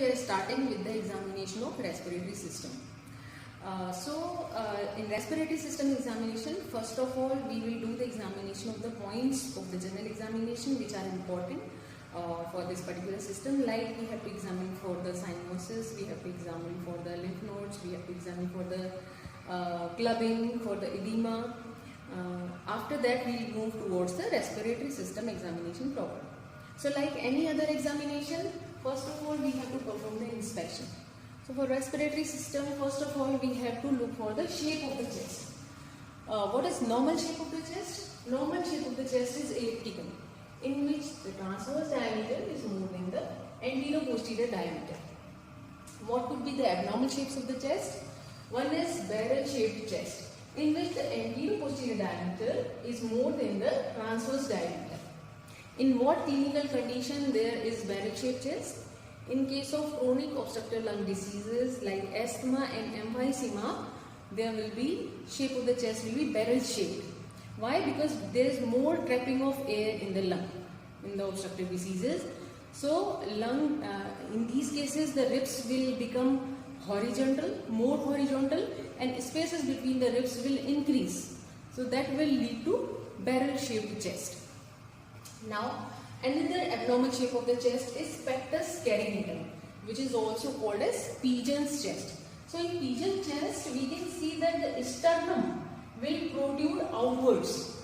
we are starting with the examination of respiratory system. In respiratory system examination, first of all, we will do the examination of the points of the general examination which are important for this particular system. Like we have to examine for the cyanosis, we have to examine for the lymph nodes, we have to examine for the clubbing, for the edema. After that, we will move towards the respiratory system examination problem. So like any other examination, first of all, we have to perform the inspection. So for respiratory system, first of all, we have to look for the shape of the chest. What is normal shape of the chest? Normal shape of the chest is elliptical, in which the transverse diameter is more than the anterior-posterior diameter. What could be the abnormal shapes of the chest? One is barrel-shaped chest, in which the anterior-posterior diameter is more than the transverse diameter. In what clinical condition there is barrel-shaped chest? In case of chronic obstructive lung diseases like asthma and emphysema, there will be shape of the chest will be barrel-shaped. Why? Because there is more trapping of air in the lung in the obstructive diseases. So lung, in these cases, the ribs will become horizontal, more horizontal, and spaces between the ribs will increase. So that will lead to barrel-shaped chest. Now, another abnormal shape of the chest is pectus carinatum, which is also called as pigeon's chest. So in pigeon chest, we can see that the sternum will protrude outwards.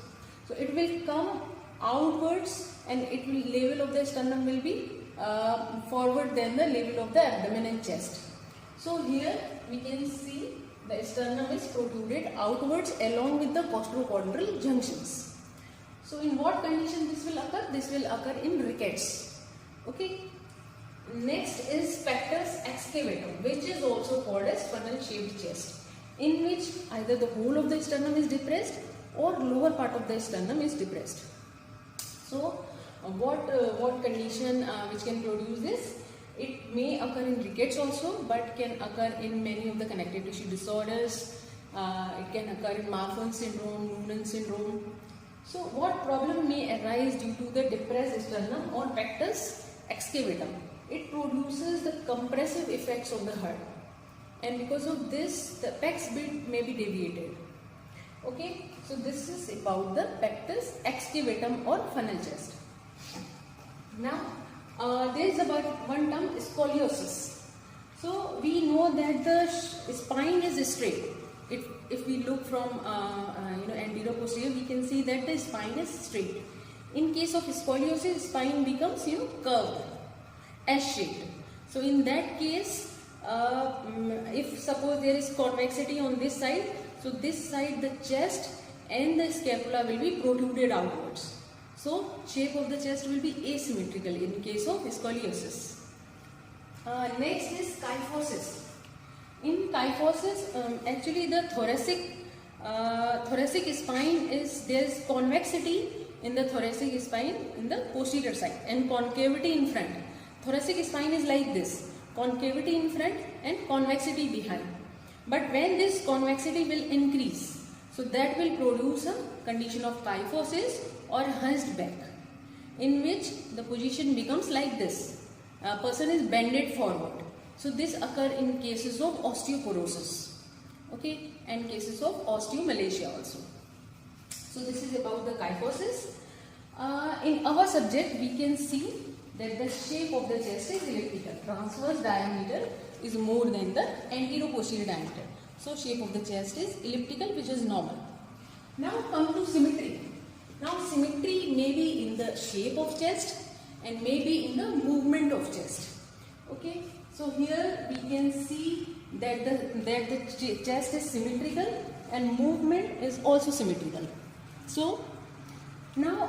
So it will come outwards, and it will level of the sternum will be forward than the level of the abdomen and chest. So here we can see the sternum is protruded outwards along with the costochondral junctions. So in what condition this will occur? This will occur in rickets. Okay. Next is pectus excavatum, which is also called as funnel-shaped chest, in which either the whole of the sternum is depressed or lower part of the sternum is depressed. So what condition which can produce this? It may occur in rickets also, but can occur in many of the connective tissue disorders. It can occur in Marfan syndrome, Noonan syndrome. So what problem may arise due to the depressed sternum or pectus excavatum? It produces the compressive effects on the heart, and because of this the pecs bit may be deviated. Okay, so this is about the pectus excavatum or funnel chest. Now there is about one term, scoliosis. So we know that the spine is straight. If we look from anterior posterior, we can see that the spine is straight. In case of scoliosis, spine becomes curved, S-shaped. So in that case, if suppose there is convexity on this side, so this side the chest and the scapula will be protruded outwards. So shape of the chest will be asymmetrical in case of scoliosis. Next is kyphosis. In kyphosis, actually the thoracic spine there is convexity in the thoracic spine in the posterior side and concavity in front. Thoracic spine is like this, concavity in front and convexity behind. But when this convexity will increase, so that will produce a condition of kyphosis or hunched back, in which the position becomes like this. A person is bended forward. So this occur in cases of osteoporosis, okay, and cases of osteomalacia also. So this is about the kyphosis. In our subject, we can see that the shape of the chest is elliptical. Transverse diameter is more than the anterior-posterior diameter. So shape of the chest is elliptical, which is normal. Now come to symmetry. Now symmetry may be in the shape of chest and may be in the movement of chest. Okay. So here we can see that the chest is symmetrical and movement is also symmetrical. So now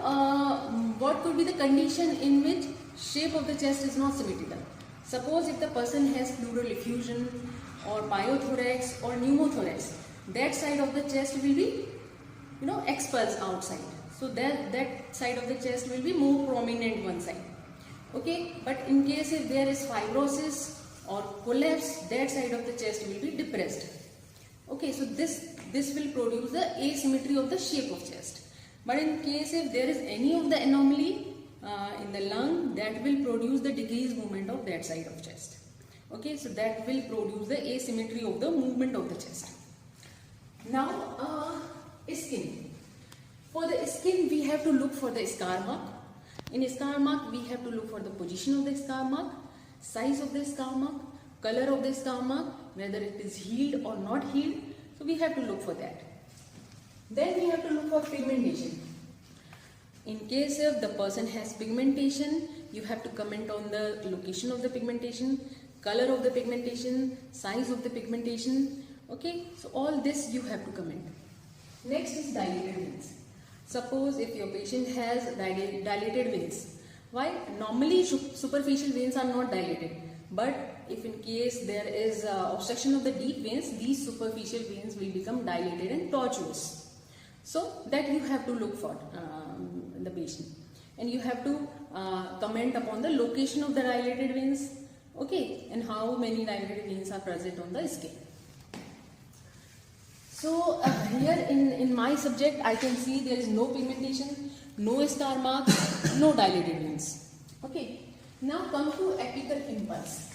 what could be the condition in which shape of the chest is not symmetrical? Suppose if the person has pleural effusion or pyothorax or pneumothorax, that side of the chest will be expulsed outside. So that side of the chest will be more prominent one side. Okay, but in case if there is fibrosis or collapse, that side of the chest will be depressed. Okay, so this will produce the asymmetry of the shape of chest. But in case if there is any of the anomaly in the lung, that will produce the decreased movement of that side of chest. Okay, so that will produce the asymmetry of the movement of the chest. Now, skin. For the skin, we have to look for the scar mark. In scar mark, we have to look for the position of the scar mark, size of the scar mark, color of the scar mark, whether it is healed or not healed. So we have to look for that. Then we have to look for pigmentation. In case if the person has pigmentation, you have to comment on the location of the pigmentation, color of the pigmentation, size of the pigmentation. Okay, so all this you have to comment. Next is dilated veins. Suppose if your patient has dilated veins. Why? Normally superficial veins are not dilated, but if in case there is obstruction of the deep veins, these superficial veins will become dilated and tortuous. So that you have to look for the patient, and you have to comment upon the location of the dilated veins, okay, and how many dilated veins are present on the skin. So here in my subject, I can see there is no pigmentation, no scar mark, no dilated veins. Okay. Now come to apical impulse.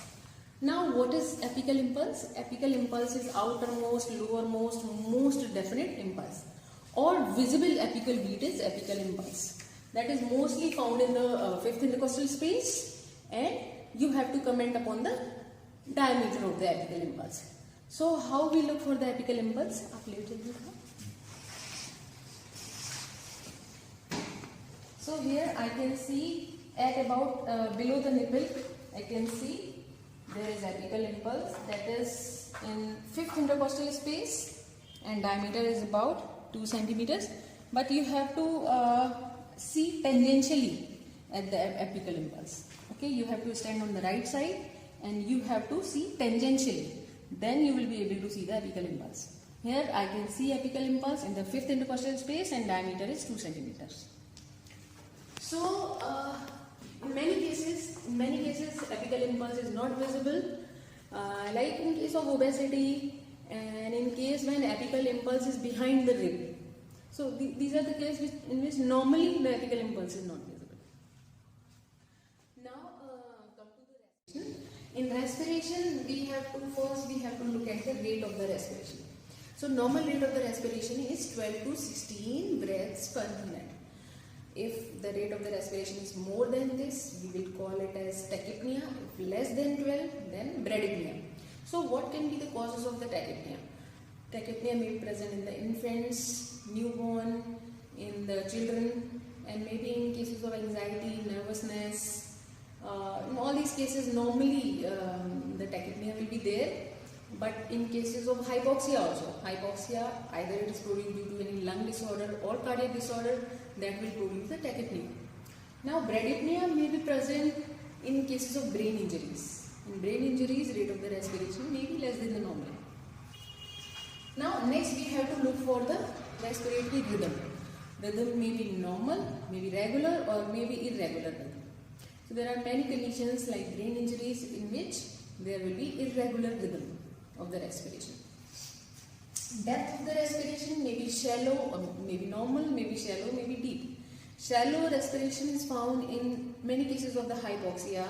Now what is apical impulse? Apical impulse is outermost, lowermost, most definite impulse, or visible apical beat is apical impulse. That is mostly found in the fifth intercostal space, and you have to comment upon the diameter of the apical impulse. So how we look for the apical impulse? So here I can see at about below the nipple, I can see there is apical impulse, that is in fifth intercostal space, and diameter is about 2 centimeters. But you have to see tangentially at the apical impulse. Okay, you have to stand on the right side and you have to see tangentially. Then you will be able to see the apical impulse. Here I can see apical impulse in the fifth intercostal space, and diameter is 2 centimeters. So in many cases apical impulse is not visible, like in case of obesity, and in case when apical impulse is behind the rib. So these are the cases in which normally the apical impulse is not visible. Now come to the respiration. In respiration, we have to look at the rate of the respiration. So normal rate of the respiration is 12 to 16 breaths per minute. If the rate of the respiration is more than this, we will call it as tachypnea. If less than 12, then bradypnea. So what can be the causes of the tachypnea? Tachypnea may be present in the infants, newborn, in the children, and maybe in cases of anxiety, nervousness. In all these cases, normally the tachypnea will be there, but in cases of hypoxia also, either it is produced due to any lung disorder or cardiac disorder, that will produce the tachypnea. Now, bradypnea may be present in cases of brain injuries. In brain injuries, rate of the respiration may be less than the normal. Now, next we have to look for the respiratory rhythm. Rhythm may be normal, may be regular, or may be irregular rhythm. So there are many conditions like brain injuries in which there will be irregular rhythm of the respiration. Depth of the respiration may be shallow, or may be normal, may be shallow, may be deep. Shallow respiration is found in many cases of the hypoxia.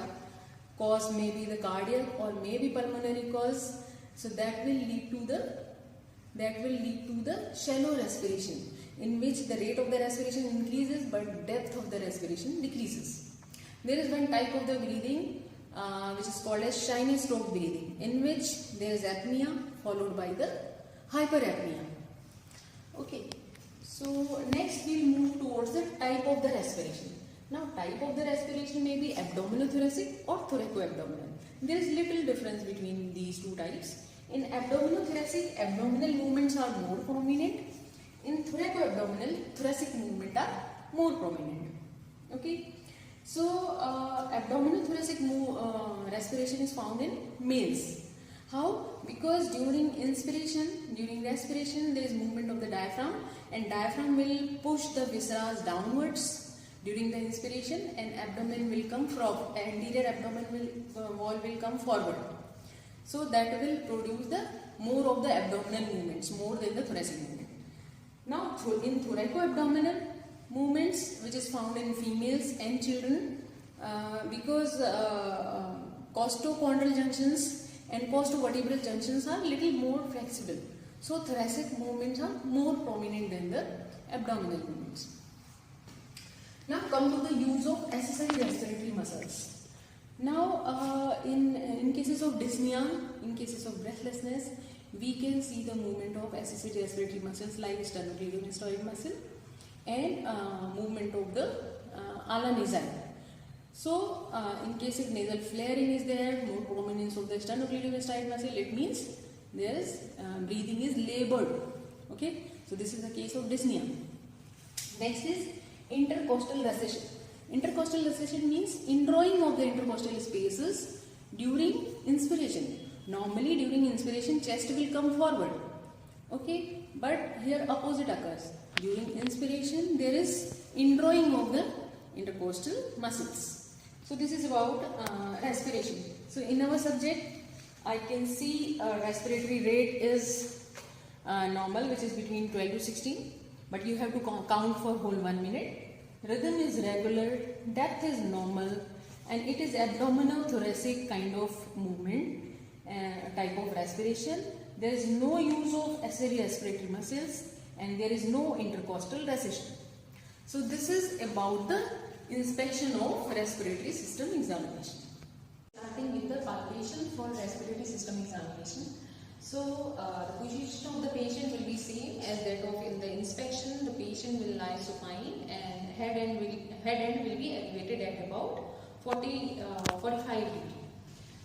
Cause may be the cardiac or may be pulmonary cause. So that will lead to the shallow respiration, in which the rate of the respiration increases but depth of the respiration decreases. There is one type of the breathing which is called as shiny stroke breathing, in which there is apnea followed by the hyperapnea. Okay, so next we will move towards the type of the respiration. Now, type of the respiration may be abdominothoracic or thoracoabdominal. There is little difference between these two types. In abdominothoracic, abdominal movements are more prominent. In thoracoabdominal, thoracic movements are more prominent. Okay. So, abdominothoracic respiration is found in males. How? Because during respiration, there is movement of the diaphragm, and diaphragm will push the viscera downwards during the inspiration, and abdomen will come forward, anterior abdomen wall will come forward. So that will produce the more of the abdominal movements, more than the thoracic movement. Now, in thoracoabdominal movements, which is found in females and children, because costochondral junctions and costovertebral junctions are little more flexible. So thoracic movements are more prominent than the abdominal movements. Now come to the use of accessory respiratory muscles. Now in cases of dyspnea, in cases of breathlessness, we can see the movement of accessory respiratory muscles like sternocleidomastoid muscle and movement of the ala nasal. So in case if nasal flaring is there, more prominence of the sternocleidomastoid muscle, it means there is breathing is labored. Okay, so this is the case of dyspnea. Next is intercostal recession. Intercostal recession means indrawing of the intercostal spaces during inspiration. Normally during inspiration chest will come forward. Okay, but here opposite occurs. During inspiration there is indrawing of the intercostal muscles. So this is about respiration. So in our subject I can see respiratory rate is normal, which is between 12 to 16, but you have to count for whole 1 minute. Rhythm is regular, depth is normal, and it is abdominal thoracic kind of movement, type of respiration. There is no use of accessory respiratory muscles and there is no intercostal recession. So this is about the inspection of respiratory system examination. Starting with the palpation for respiratory system examination. So the position of the patient will be same as that of in the inspection. The patient will lie supine and head end will be elevated at about 45 degree.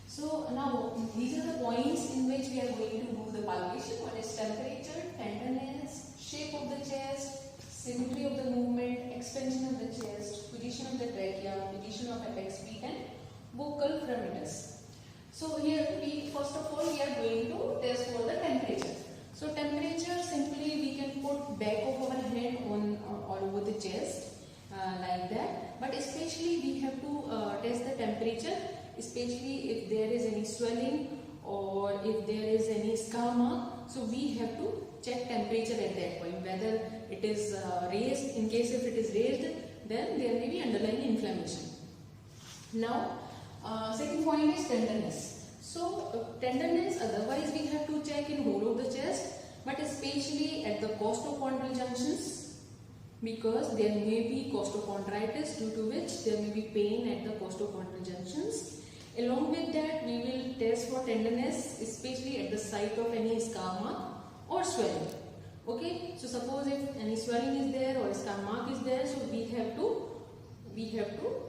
So now these are the points in which we are going to do the palpation. What is temperature, tenderness, shape of the chest, symmetry of the movement, expansion of the chest, position of the trachea, position of apex beat and vocal fremitus. So here first of all we are going to test for the temperature. So temperature, simply we can put back of our hand on all over the chest like that. But especially we have to test the temperature, especially if there is any swelling or if there is any scar mark. So we have to check temperature at that point, whether it is raised. In case if it is raised, then there may be underlying inflammation. Now second point is tenderness. So tenderness, otherwise we have to check in whole of the chest, but especially at the costochondral junctions, because there may be costochondritis, due to which there may be pain at the costochondral junctions. Along with that, we will test for tenderness, especially at the site of any scar mark or swelling. Okay, so suppose if any swelling is there or scar mark is there, so we have to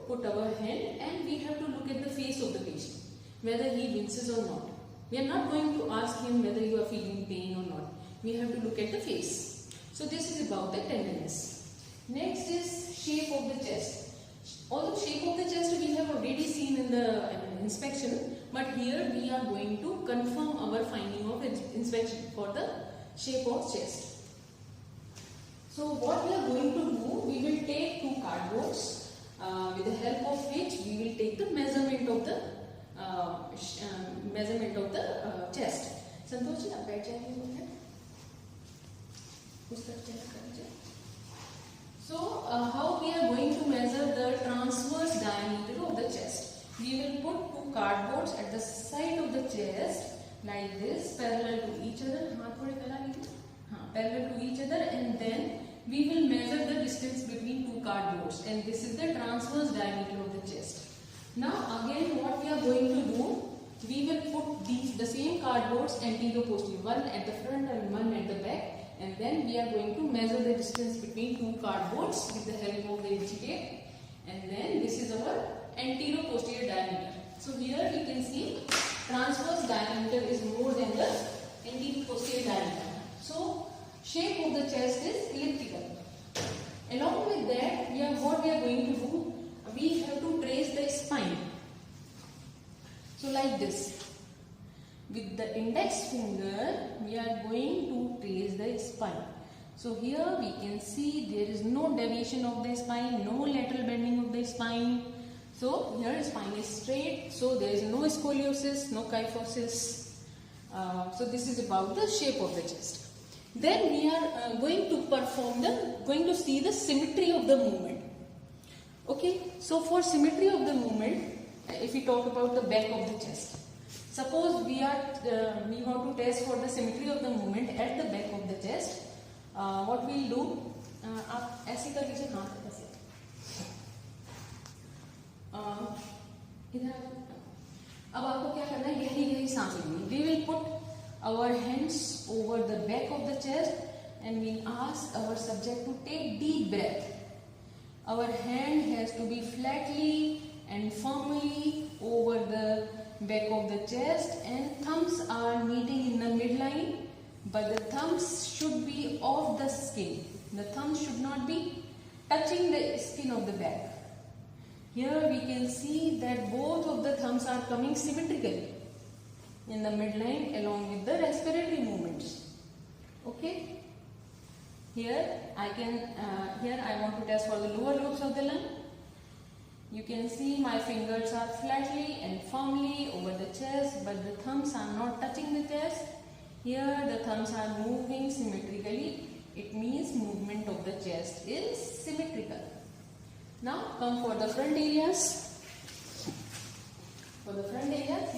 put our hand and we have to look at the face of the patient, whether he winces or not. We are not going to ask him whether you are feeling pain or not. We have to look at the face. So this is about the tenderness. Next is shape of the chest. Although shape of the chest we have already seen in the inspection, but here we are going to confirm our finding of inspection for the shape of chest. So what we are going to do, we will take two cardboards with the help of which we will take the measurement of the chest. Santosh ji आप बैठ जाइए. So how we are going to measure the transverse diameter of the chest? We will put two cardboards at the side of the chest like this, parallel to each other. Parallel to each other, and then we will measure the distance between two cardboards, and this is the transverse diameter of the chest. Now again what we are going to do, we will put the same cardboards anterior-posterior, one at the front and one at the back, and then we are going to measure the distance between two cardboards with the help of the inch tape, and then this is our anterior-posterior diameter. So here we can see transverse diameter is more than the anterior-posterior diameter. So shape of the chest is elliptical. Along with that, what we are going to do, we have to trace the spine. So like this. With the index finger, we are going to trace the spine. So here we can see there is no deviation of the spine, no lateral bending of the spine. So here spine is straight, so there is no scoliosis, no kyphosis. So this is about the shape of the chest. Then we are going to see the symmetry of the movement. Okay, so for symmetry of the movement, if we talk about the back of the chest. Suppose we want to test for the symmetry of the movement at the back of the chest. What we'll do, आप ऐसे कर लीजिए, हाथ ऐसे इधर. अब आपको क्या करना है, गहरी गहरी सांस लेनी. We will put our hands over the back of the chest and we'll ask our subject to take deep breath. Our hand has to be flatly and firmly over the back of the chest, and thumbs are meeting in the midline, but the thumbs should be off the skin. The thumbs should not be touching the skin of the back. Here we can see that both of the thumbs are coming symmetrically in the midline along with the respiratory movements. Okay. Here I want to test for the lower lobes of the lung. You can see my fingers are flatly and firmly over the chest, but the thumbs are not touching the chest. Here the thumbs are moving symmetrically. It means movement of the chest is symmetrical. Now come for the front areas. For the front areas,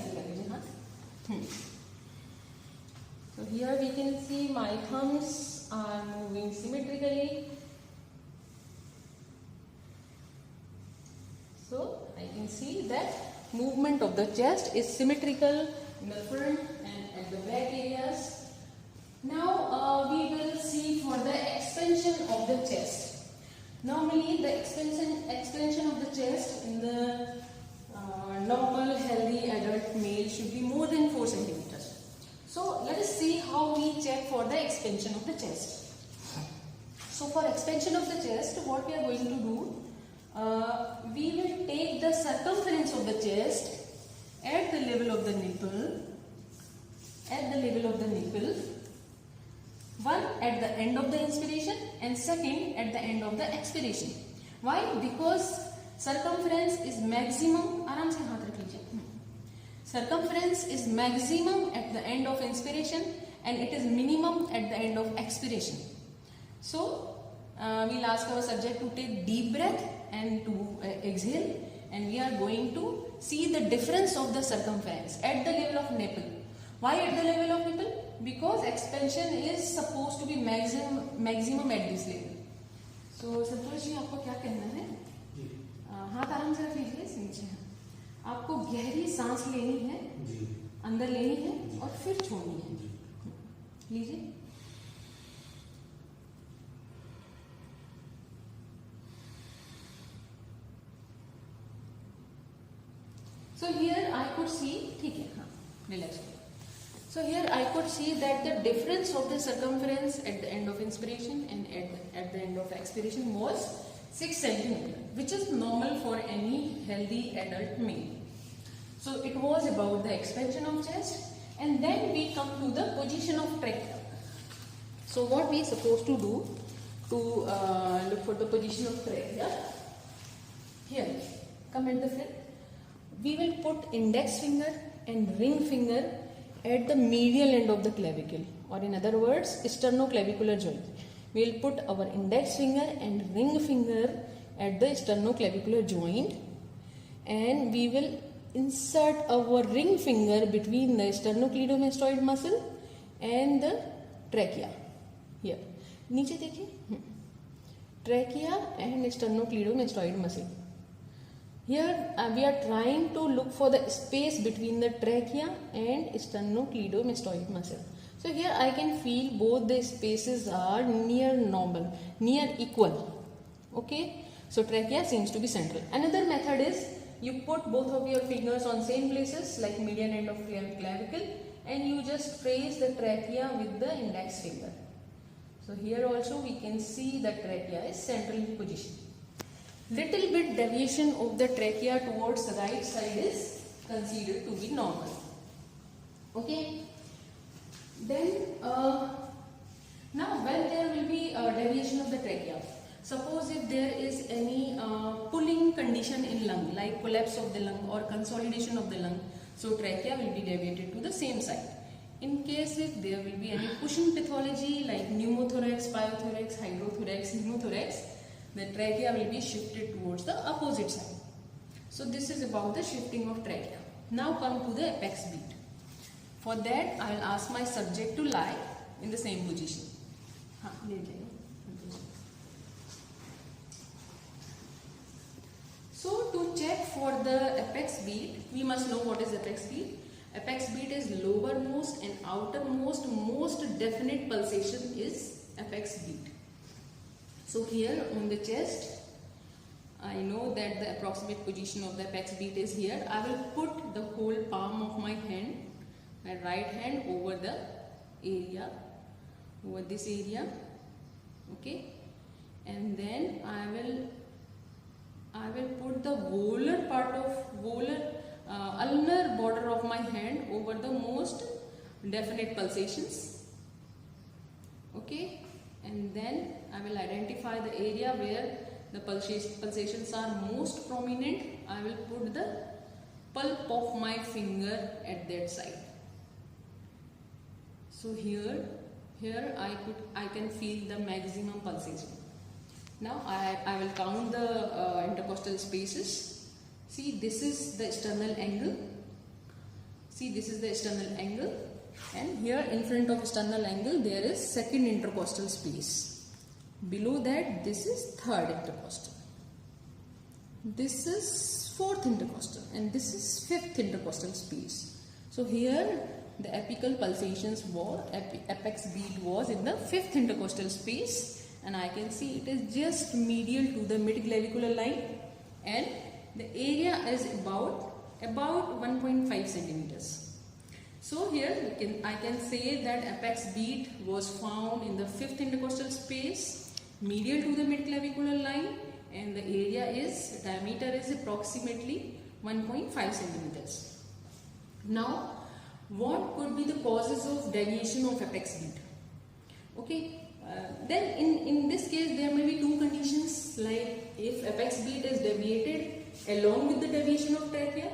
so here we can see my thumbs are moving symmetrically. So I can see that movement of the chest is symmetrical in the front and at the back areas. Now we will see for the expansion of the chest. Normally the expansion of the chest in the normal healthy adult male should be more than 4 centimeters. So let us see how we check for the expansion of the chest. So for expansion of the chest, what we are going to do, we will take the circumference of the chest at the level of the nipple, one at the end of the inspiration and second at the end of the expiration. Why? Because circumference is maximum, आराम से हाथ रख लीजिए. Circumference is maximum at the end of inspiration and it is minimum at the end of expiration. So we'll ask our subject to take deep breath and to exhale, and we are going to see the difference of the circumference at the level of nipple. Why at the level of nipple? Because expansion is supposed to be maximum at this level. So Santosh ji, आपको क्या कहना है? हाथ आराम से रख लीजिए नीचे. आपको गहरी सांस लेनी है, अंदर लेनी है और फिर छोड़नी है. लीजिए. So here I could see, ठीक है, हाँ, relax. So here I could see that the difference of the circumference at the end of inspiration and at the end of expiration was 6 centimeter, which is normal for any healthy adult male. So it was about the expansion of chest, and then we come to the position of trachea. So what we supposed to do to look for the position of trachea? Here, come at the front. We will put index finger and ring finger at the medial end of the clavicle, or in other words, sternoclavicular joint. We will put our index finger and ring finger at the sternoclavicular joint, and we will insert our ring finger between the sternocleidomastoid muscle and the trachea. Here, नीचे देखिए, trachea and sternocleidomastoid muscle. Here we are trying to look for the space between the trachea and sternocleidomastoid muscle. So here I can feel both the spaces are near normal, near equal. Okay, so trachea seems to be central. Another method is you put both of your fingers on same places like median end of clavicle, and you just trace the trachea with the index finger. So here also we can see the trachea is central position. Little bit deviation of the trachea towards the right side is considered to be normal. Okay. Then now when there will be a deviation of the trachea, suppose if there is any pulling condition in lung, like collapse of the lung or consolidation of the lung, so trachea will be deviated to the same side. In case if there will be any pushing pathology like pneumothorax, pyothorax, hydrothorax, pneumothorax, the trachea will be shifted towards the opposite side. So this is about the shifting of trachea. Now come to the apex beat. For that I will ask my subject to lie in the same position. So to check for the apex beat, we must know what is apex beat. Apex beat is lowermost and outermost most definite pulsation is apex beat. So here on the chest, I know that the approximate position of the apex beat is here. I will put the whole palm of my hand, my right hand, over the area, over this area, okay, and then I will put the volar part of ulnar border of my hand over the most definite pulsations, okay, and then I will identify the area where the pulsations are most prominent. I will put the pulp of my finger at that side. So here I can feel the maximum pulsation. Now I will count the intercostal spaces. See, this is the sternal angle. See, this is the sternal angle, and here in front of sternal angle there is second intercostal space. Below that, this is third intercostal. This is fourth intercostal, and this is fifth intercostal space. So here the apical pulsations were, apex beat was in the fifth intercostal space, and I can see it is just medial to the mid-clavicular line, and the area is about 1.5 centimeters. So here I can say that apex beat was found in the fifth intercostal space, medial to the mid-clavicular line, and the diameter is approximately 1.5 centimeters. Now, what could be the causes of deviation of apex beat? Okay, then in this case there may be two conditions, like if apex beat is deviated along with the deviation of trachea,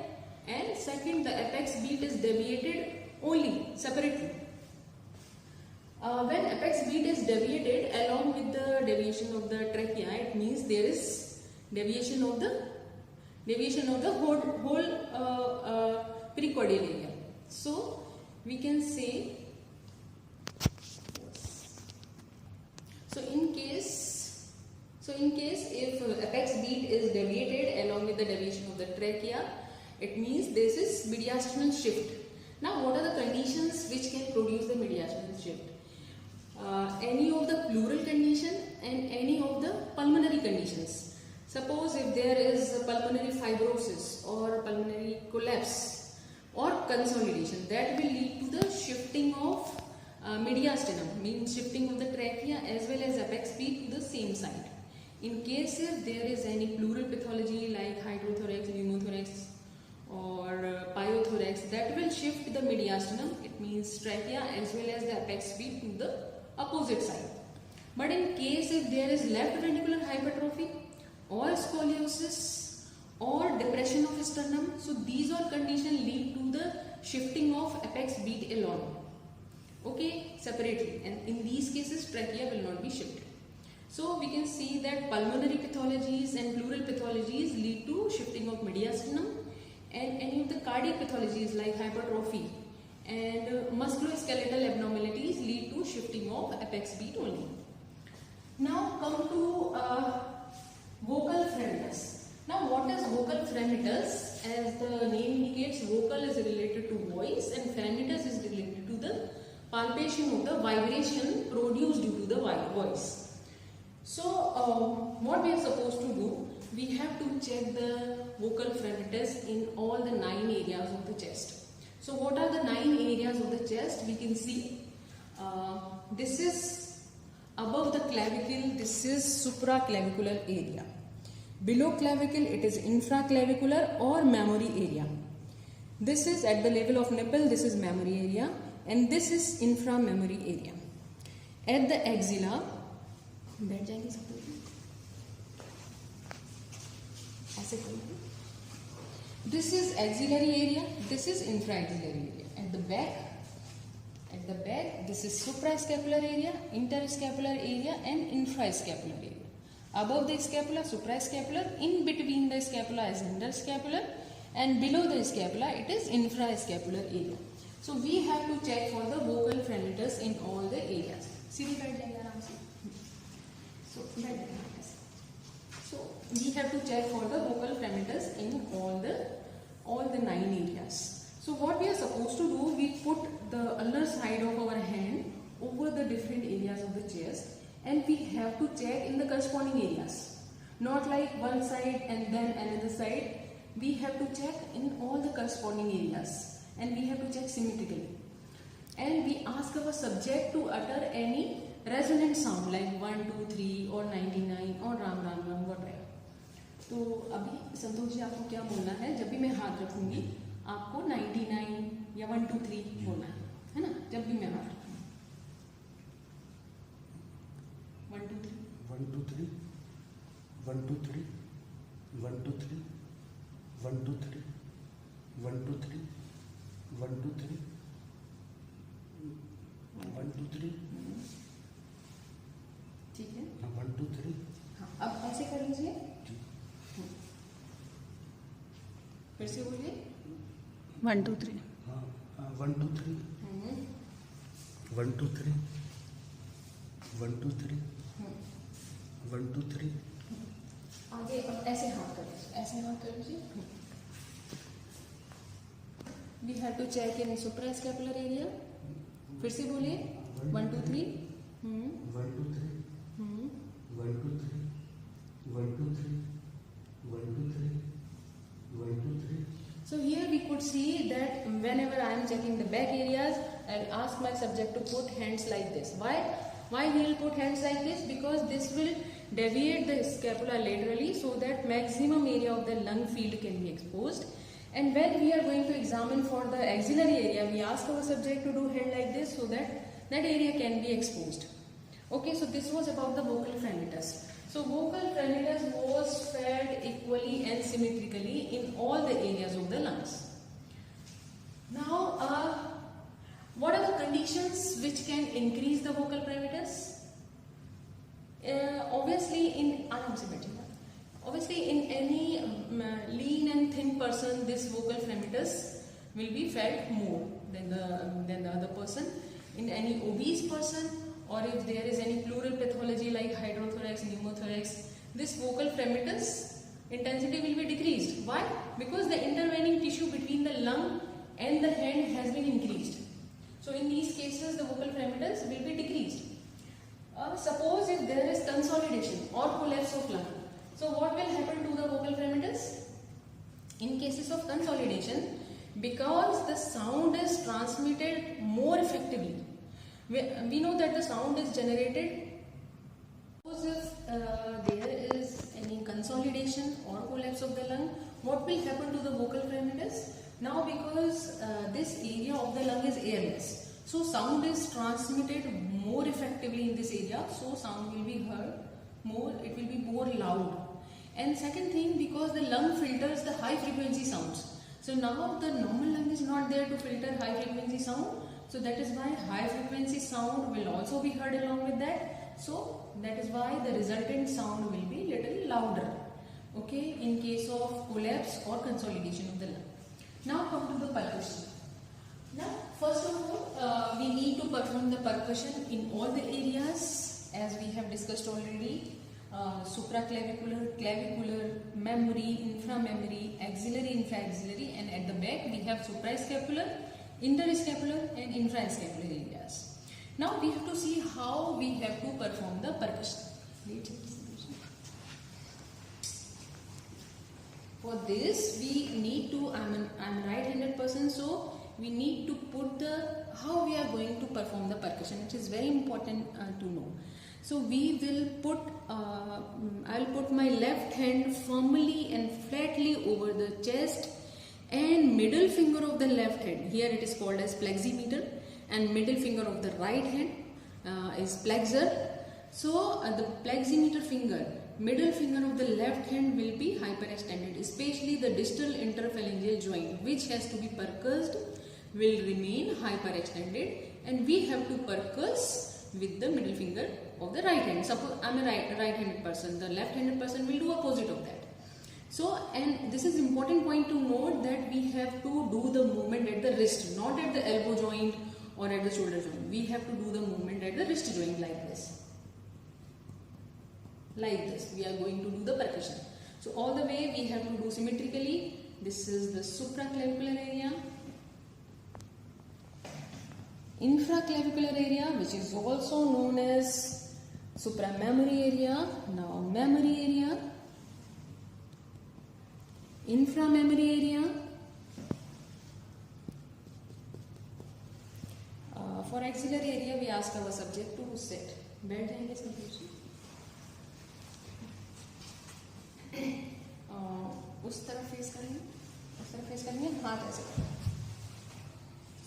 and second, the apex beat is deviated only separately. When apex beat is deviated along with the deviation of the trachea, it means there is deviation of the whole pericardial area. So we can say, so in case if apex beat is deviated along with the deviation of the trachea, it means this is mediastinal shift. Now, what are the conditions which can produce the mediastinal shift? Any of the pleural condition and any of the pulmonary conditions. Suppose if there is pulmonary fibrosis or pulmonary collapse or consolidation, that will lead to the shifting of mediastinum, means shifting of the trachea as well as apex beat to the same side. In case if there is any pleural pathology like hydrothorax, pneumothorax or pyothorax, that will shift the mediastinum, it means trachea as well as the apex beat to the opposite side. But in case if there is left ventricular hypertrophy or scoliosis or depression of sternum, so these all conditions lead to the shifting of apex beat alone, okay, separately, and in these cases trachea will not be shifted. So we can see that pulmonary pathologies and pleural pathologies lead to shifting of mediastinum, and any of the cardiac pathologies like hypertrophy and musculoskeletal abnormalities lead to shifting of apex beat only. Now come to vocal frenitus. Now what is vocal frenitus? As the name indicates, vocal is related to voice and frenitus is related to the palpation of the vibration produced due to the voice. So what we are supposed to do? We have to check the vocal frenitus in all the 9 areas of the chest. So what are the 9 areas of the chest? We can see this is above the clavicle, this is supraclavicular area. Below clavicle, it is infraclavicular or mammary area. This is at the level of nipple, this is mammary area, and this is inframammary area. At the axilla, this is axillary area, this is infraaxillary area. At the back, this is suprascapular area, interscapular area, and infrascapular area. Above the scapula, suprascapular. In between the scapula is interscapular, and below the scapula it is infrascapular area. So we have to check for the vocal fremitus in all the areas. सीधे बैठ जाएंगे आराम से. So बैठ जाएंगे ऐसे. So we have to check for the vocal fremitus in all the 9 areas. So what we are supposed to do, we put the ulnar side of our hand over the different areas of the chest, and we have to check in the corresponding areas. Not like one side and then another side. We have to check in all the corresponding areas, and we have to check symmetrically. And we ask our subject to utter any resonant sound like 1, 2, 3 or 99 or Ram Ram Ram, whatever. तो अभी संतोष जी आपको क्या बोलना है? जब भी मैं हाथ रखूंगी आपको 99 या 1, 2, 3 बोलना है ना? जब भी मैं हाथ रखूंगी 1, 2, 3 1, 2, 3 1, 2, 3 1, 2, 3 1, 2, 3 1, 2, 3 1, 2, 3 1, 2, 3. ठीक है. 1, 2, 3. हाँ, अब ऐसे कर लीजिए. फिर से बोलिए. 1, 2, 3. हाँ, 1, 2, 3. 1, 2, 3. 1, 2, 3. 1, 2, 3. आगे अब ऐसे हाथ कर लीजिए. ऐसे हाथ कर लीजिए. We have to check in suprascapular area. फिर से बोलिए. 1, 2, 3. 1, 2, 3. 1, 2, 3. 1, 2, 3. 1, 2, 3. 1, 2, 3. So here we could see that whenever I am checking the back areas, I'll ask my subject to put hands like this. Why he will put hands like this? Because this will deviate the scapula laterally so that maximum area of the lung field can be exposed. And when we are going to examine for the axillary area, we ask our subject to do hand like this so that that area can be exposed. Okay, so this was about the vocal fremitus. So vocal fremitus was fed equally and symmetrically in all the areas of the lungs. Now, what are the conditions which can increase the vocal fremitus? Obviously in any lean and thin person, this vocal fremitus will be fed more than the other person. In any obese person, or if there is any pleural pathology like hydrothorax, pneumothorax, this vocal fremitus intensity will be decreased. Why? Because the intervening tissue between the lung and the hand has been increased. So in these cases, the vocal fremitus will be decreased. Suppose if there is consolidation or collapse of lung, so what will happen to the vocal fremitus? In cases of consolidation, because the sound is transmitted more effectively, we know that the sound is generated. Suppose if there is any consolidation or collapse of the lung, what will happen to the vocal fremitus? Now because this area of the lung is airless, so sound is transmitted more effectively in this area, so sound will be heard more, it will be more loud. And second thing, because the lung filters the high frequency sounds, so now the normal lung is not there to filter high frequency sound, so that is why high frequency sound will also be heard along with that. So that is why the resultant sound will be little louder, okay, in case of collapse or consolidation of the lung. Now come to the percussion. Now first of all, we need to perform the percussion in all the areas as we have discussed already. Supraclavicular, clavicular, mammary, inframammary, axillary, infraaxillary, and at the back we have suprascapular, interscapular and infrascapular areas. Now we have to see how we have to perform the percussion. For this we need to, I am a right-handed person, so we need to put how we are going to perform the percussion. It is very important to know. So we will put, I will put my left hand firmly and flatly over the chest, and middle finger of the left hand, here it is called as pleximeter, and middle finger of the right hand is plexor. So the pleximeter finger, middle finger of the left hand will be hyperextended, especially the distal interphalangeal joint which has to be percussed will remain hyperextended, and we have to percuss with the middle finger of the right hand. Suppose I'm a right-handed person, the left-handed person will do opposite of that. So, and this is important point to note that we have to do the movement at the wrist, not at the elbow joint or at the shoulder joint. We have to do the movement at the wrist joint like this. Like this, we are going to do the percussion. So all the way we have to do symmetrically. This is the supraclavicular area, infraclavicular area, which is also known as supramammary area. Now mammary area, inframammary area. For axillary area, we ask our subject to sit. बैठ जाएंगे सब कुछ. उस तरफ face करेंगे, उस तरफ face करेंगे, हाथ ऐसे करेंगे.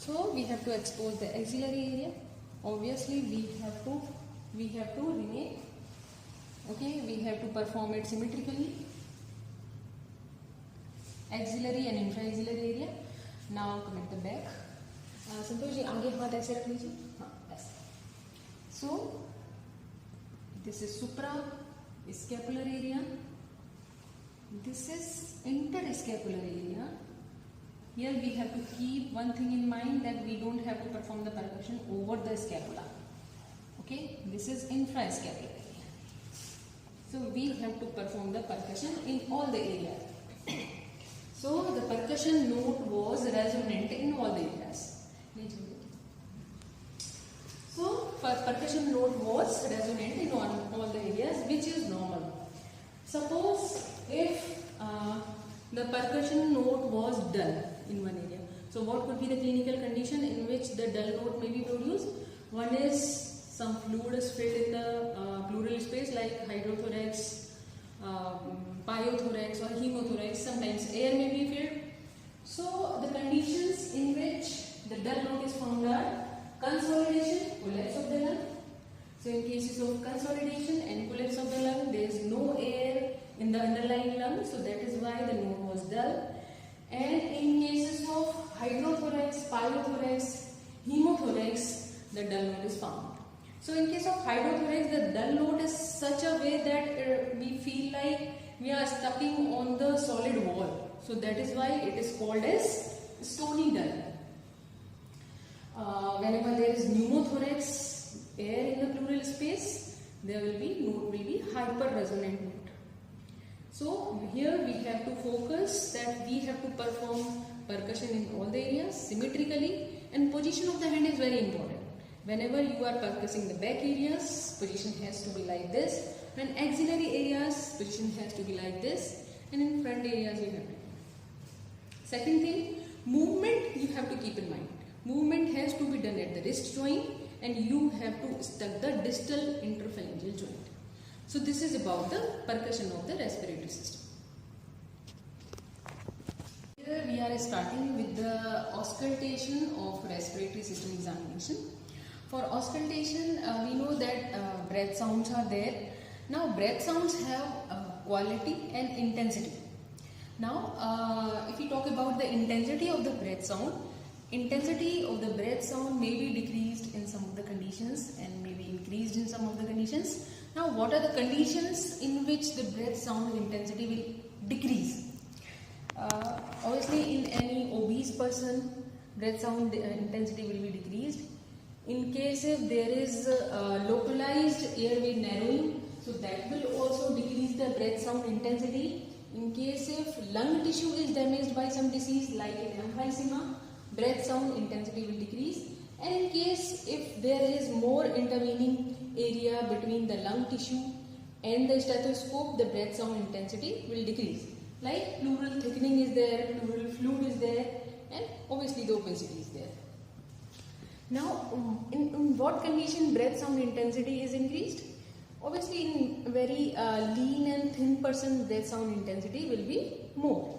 So we have to expose the axillary area. Obviously we have to remain. Okay, we have to perform it symmetrically. Axillary and intra-axillary area. Now come at the back. Santosh ji आगे हाथ ऐसे रख लीजिए. हाँ ऐसे. So this is supra-scapular area. This is interscapular area. Here we have to keep one thing in mind, that we don't have to perform the percussion over the scapula. Okay, this is infrascapular area. So we have to perform the percussion in all the areas. So the percussion note was resonant in all the areas. So percussion note was resonant in all the areas, which is normal. Suppose if the percussion note was dull in one area, so what could be the clinical condition in which the dull note may be produced? One is some fluid is filled in the pleural space, like hydrothorax, pyothorax or hemothorax. Sometimes air may be filled. So the conditions in which the dull note is found are consolidation, collapse of the lung. So in cases of consolidation and collapse of the lung, there is no air in the underlying lung, so that is why the note was dull. And in cases of hydrothorax, pyothorax, hemothorax, the dull note is found. So in case of hydrothorax, the dull note is such a way that we feel like we are stepping on the solid wall. So that is why it is called as stony dull. Whenever there is pneumothorax, air in the pleural space, there will be note will be hyper-resonant note. So here we have to focus that we have to perform percussion in all the areas symmetrically, and position of the hand is very important. Whenever you are percussing the back areas, position has to be like this. When axillary areas, position has to be like this, and in front areas you have to. Second thing, movement you have to keep in mind. Movement has to be done at the wrist joint, and you have to stuck the distal interphalangeal joint. So this is about the percussion of the respiratory system. Here we are starting with the auscultation of respiratory system examination. For auscultation, we know that breath sounds are there. Now breath sounds have quality and intensity. Now if we talk about the intensity of the breath sound, intensity of the breath sound may be decreased in some of the conditions and may be increased in some of the conditions. Now what are the conditions in which the breath sound intensity will decrease? Obviously in any obese person, breath sound intensity will be decreased. In case if there is localized airway narrowing, so that will also decrease the breath sound intensity. In case if lung tissue is damaged by some disease like in emphysema, breath sound intensity will decrease. And in case if there is more intervening area between the lung tissue and the stethoscope, the breath sound intensity will decrease. Like pleural thickening is there, pleural fluid is there, and obviously the opacity is there. Now, in what condition breath sound intensity is increased? Obviously, in very lean and thin person, breath sound intensity will be more.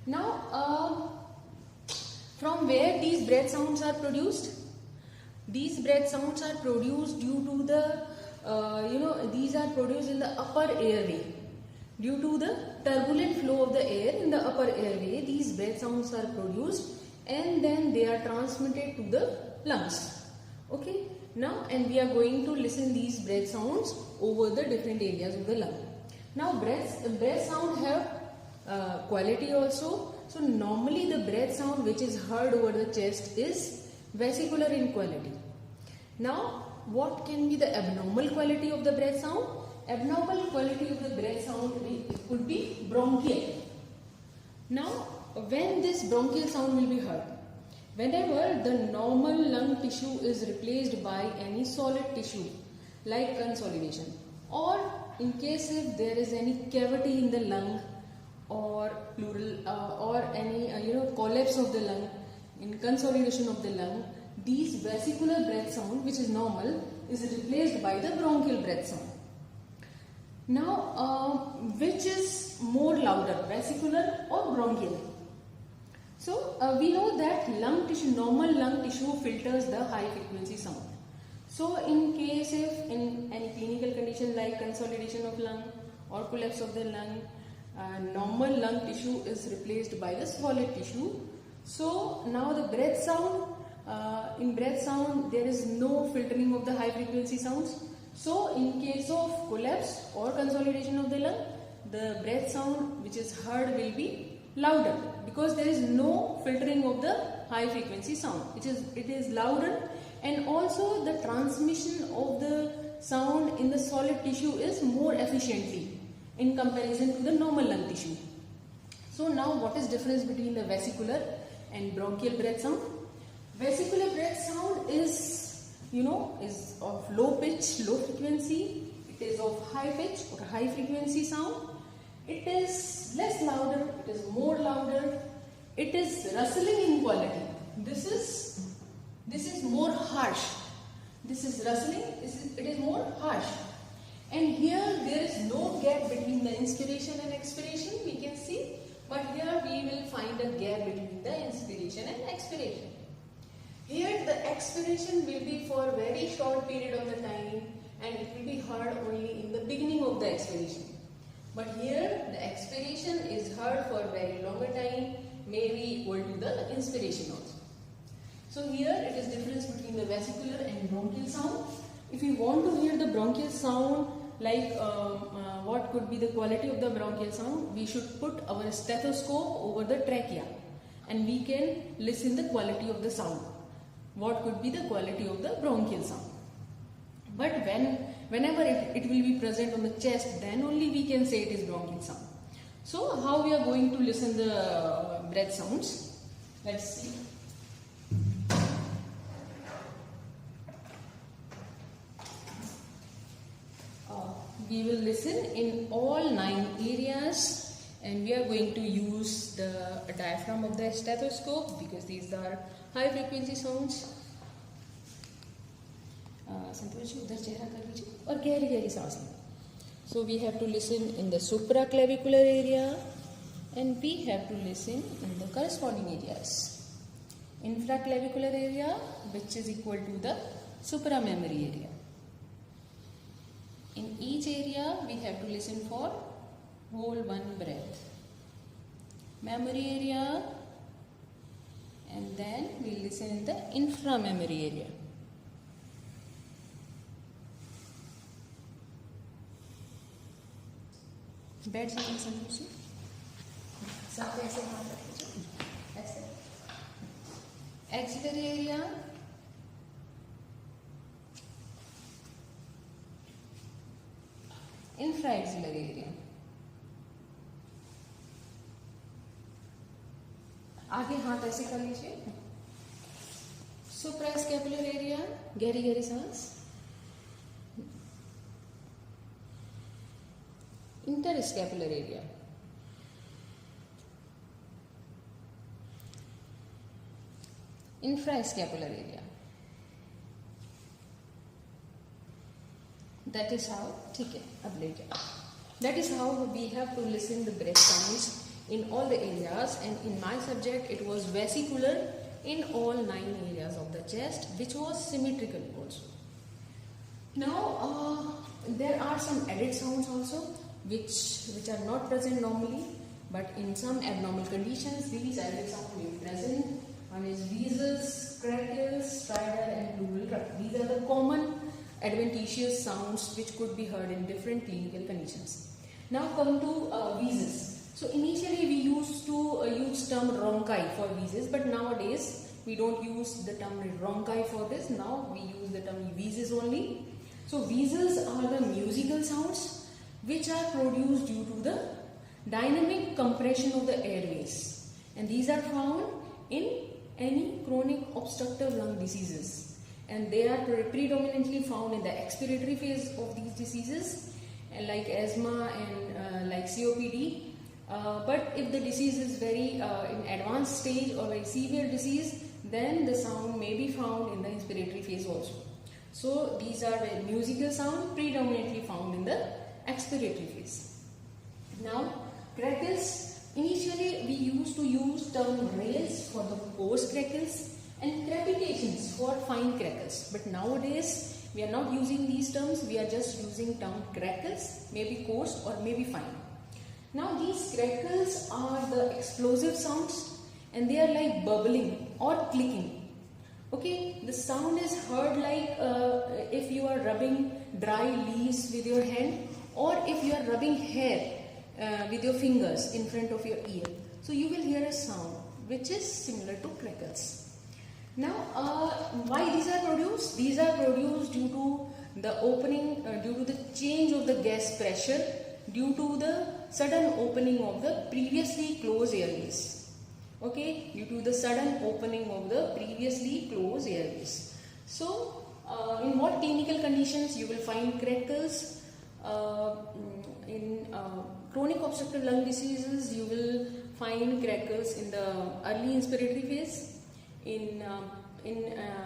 Now, from where these breath sounds are produced? These breath sounds are produced due to the, these are produced in the upper airway. Due to the turbulent flow of the air in the upper airway, these breath sounds are produced and then they are transmitted to the lungs. Okay, now and we are going to listen these breath sounds over the different areas of the lung. Now breath sound have quality also. So normally the breath sound which is heard over the chest is vesicular in quality. Now what can be the abnormal quality of the breath sound? Abnormal quality of the breath sound could be bronchial. Now when this bronchial sound will be heard? Whenever the normal lung tissue is replaced by any solid tissue like consolidation, or in case if there is any cavity in the lung or pleural or any collapse of the lung, in consolidation of the lung, these vesicular breath sound which is normal is replaced by the bronchial breath sound. Now which is more louder, vesicular or bronchial? So we know that lung tissue, normal lung tissue filters the high frequency sound. So in case if in any clinical condition like consolidation of lung or collapse of the lung, normal lung tissue is replaced by the solid tissue. So now the breath sound, in breath sound there is no filtering of the high frequency sounds. So in case of collapse or consolidation of the lung, the breath sound which is heard will be louder because there is no filtering of the high frequency sound. It is louder, and also the transmission of the sound in the solid tissue is more efficiently in comparison to the normal lung tissue. So now what is difference between the vesicular and bronchial breath sound? Vesicular breath sound is of low pitch, low frequency. It is of high pitch or high frequency sound. It is less louder, it is more louder, it is rustling in quality. This is more harsh. This is rustling, it is more harsh. And here there is no gap between the inspiration and expiration, we can see. But here we will find a gap between the inspiration and expiration. Here the expiration will be for a very short period of the time, and it will be heard only in the beginning of the expiration. But here the expiration is heard for a very longer time, maybe equal to the inspiration also. So here it is difference between the vesicular and bronchial sound. If you want to hear the bronchial sound, like what could be the quality of the bronchial sound, we should put our stethoscope over the trachea and we can listen the quality of the sound. What could be the quality of the bronchial sound? But whenever it will be present on the chest, then only we can say it is bronchial sound. So how we are going to listen the breath sounds? Let's see. We will listen in all 9 areas, and we are going to use the diaphragm of the stethoscope because these are high frequency sounds. Santosh ji उधर चेहरा कर लीजिए और गहरी गहरी सांस लें. So we have to listen in the supraclavicular area and we have to listen in the corresponding areas. Infraclavicular area, which is equal to the supramammary area. In each area we have to listen for whole one breath. Mammary area, and then we listen in the inframammary area. बैठ जाइए संतोष जी. सब ऐसे हाथ रखिए, ऐसे. Axillary area, infraaxillary area. आगे हाथ ऐसे कर लीजिए. सुप्रास्कैपुलर एरिया, गहरी गहरी सांस. Interscapular area. Infrascapular area. That is how, ठीक है, अब ले जाओ. That is how we have to listen the breath sounds in all the areas, and in my subject it was vesicular in all 9 areas of the chest, which was symmetrical also. Now there are some added sounds also which are not present normally, but in some abnormal conditions these added sounds will be present. One is wheezes, crackles, stridor and pleural adventitious sounds which could be heard in different clinical conditions. Now come to wheezes. So initially we used to use term rhonchi for wheezes, but nowadays we don't use the term rhonchi for this. Now we use the term wheezes only. So wheezes are the musical sounds which are produced due to the dynamic compression of the airways, and these are found in any chronic obstructive lung diseases, and they are predominantly found in the expiratory phase of these diseases, like asthma and like COPD. But if the disease is very in advanced stage or very severe disease, then the sound may be found in the inspiratory phase also. So these are the musical sound predominantly found in the expiratory phase. Now crackles, initially we used to use term rales for the coarse crackles and crepitations for fine crackles, but nowadays we are not using these terms, we are just using term crackles, maybe coarse or maybe fine. Now these crackles are the explosive sounds and they are like bubbling or clicking. Okay, the sound is heard like if you are rubbing dry leaves with your hand, or if you are rubbing hair with your fingers in front of your ear. So you will hear a sound which is similar to crackles. Now why these are produced? These are produced due to the opening, due to the change of the gas pressure, due to the sudden opening of the previously closed airways. Okay, due to the sudden opening of the previously closed airways. So in what clinical conditions you will find crackles? In chronic obstructive lung diseases, you will find crackles in the early inspiratory phase. In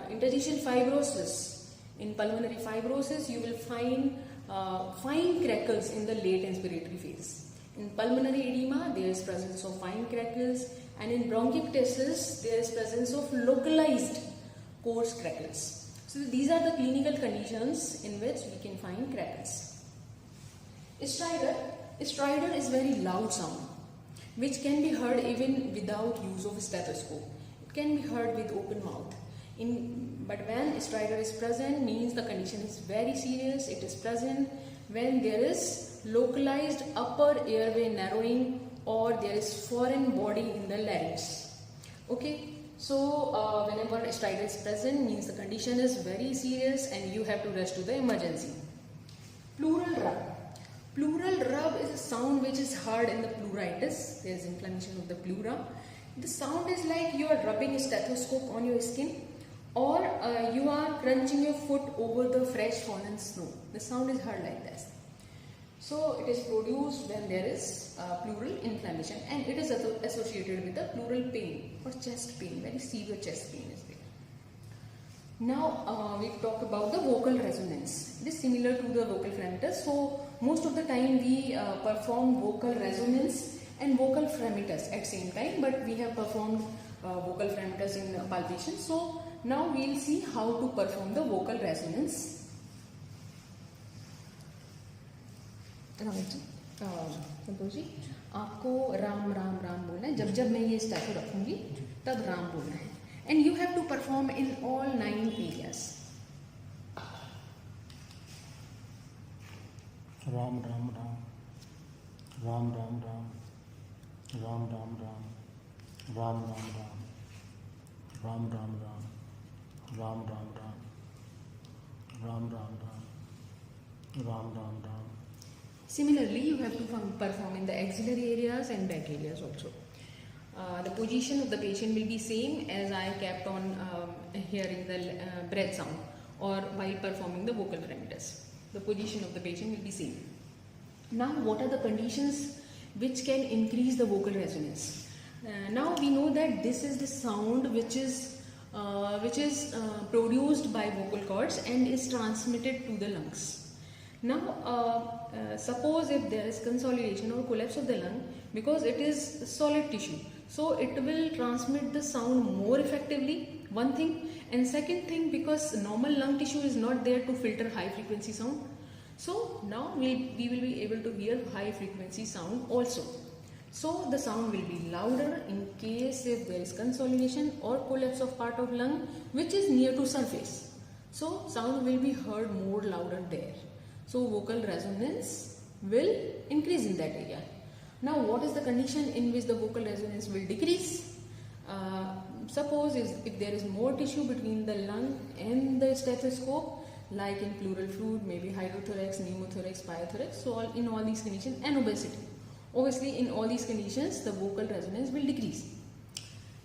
interstitial fibrosis, in pulmonary fibrosis, you will find fine crackles in the late inspiratory phase. In pulmonary edema, there is presence of fine crackles, and in bronchiectasis, there is presence of localized coarse crackles. So these are the clinical conditions in which we can find crackles. Stridor is very loud sound which can be heard even without use of a stethoscope. It can be heard with open mouth. But when stridor is present, means the condition is very serious. It is present when there is localized upper airway narrowing or there is foreign body in the larynx. Okay, so whenever stridor is present, means the condition is very serious and you have to rush to the emergency. Pleural rub. Pleural rub is a sound which is heard in the pleuritis. There is inflammation of the pleura. The sound is like you are rubbing a stethoscope on your skin, or you are crunching your foot over the fresh fallen snow. The sound is heard like this. So it is produced when there is pleural inflammation, and it is associated with the pleural pain or chest pain. Very severe chest pain is there. Now we talk about the vocal resonance. It is similar to the vocal fremitus. So most of the time we perform vocal resonance and vocal fremitus at same time, but we have performed vocal fremitus in palpation. So now we will see how to perform the vocal resonance. Santosh ji, आपको राम राम राम बोलना है. जब जब मैं ये statue रखूंगी तब राम बोलना है. And you have to perform in all 9 areas. Ram Ram Ram, Ram Ram Ram, Ram Ram Ram, Ram Ram Ram, Ram Ram Ram, Ram Ram Ram, Ram Ram Ram, Ram Ram Ram. Similarly, you have to perform in the axillary areas and back areas also. The position of the patient will be same as I kept on hearing the breath sound or while performing the vocal fremitus. The position of the patient will be same. Now, what are the conditions which can increase the vocal resonance? Now we know that this is the sound which is produced by vocal cords and is transmitted to the lungs. Now, suppose if there is consolidation or collapse of the lung, because it is solid tissue, so it will transmit the sound more effectively, one thing, and second thing, because normal lung tissue is not there to filter high frequency sound, so now we will be able to hear high frequency sound also. So the sound will be louder in case if there is consolidation or collapse of part of lung which is near to surface. So sound will be heard more louder there. So vocal resonance will increase in that area. Now what is the condition in which the vocal resonance will decrease? Suppose if there is more tissue between the lung and the stethoscope, like in pleural fluid, maybe hydrothorax, pneumothorax, pyothorax, so in all these conditions, and obesity. Obviously in all these conditions the vocal resonance will decrease.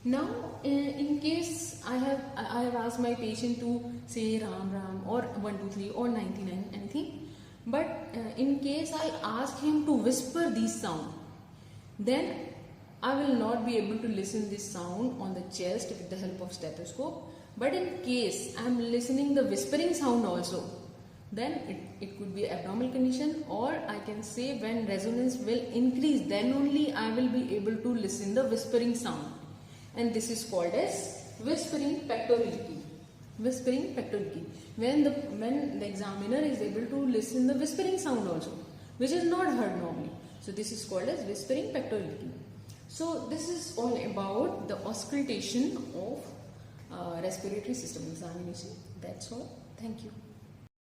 Now in case I have asked my patient to say Ram Ram or 1 2 3 or 99 anything, but in case I ask him to whisper these sound, then I will not be able to listen this sound on the chest with the help of stethoscope. But in case I am listening the whispering sound also, then it could be abnormal condition, or I can say when resonance will increase, then only I will be able to listen the whispering sound, and this is called as whispering pectorality. Whispering pectorality, when the examiner is able to listen the whispering sound also, which is not heard normally. So this is called as whispering pectorality. So this is all about the auscultation of respiratory system examination. That's all. Thank you.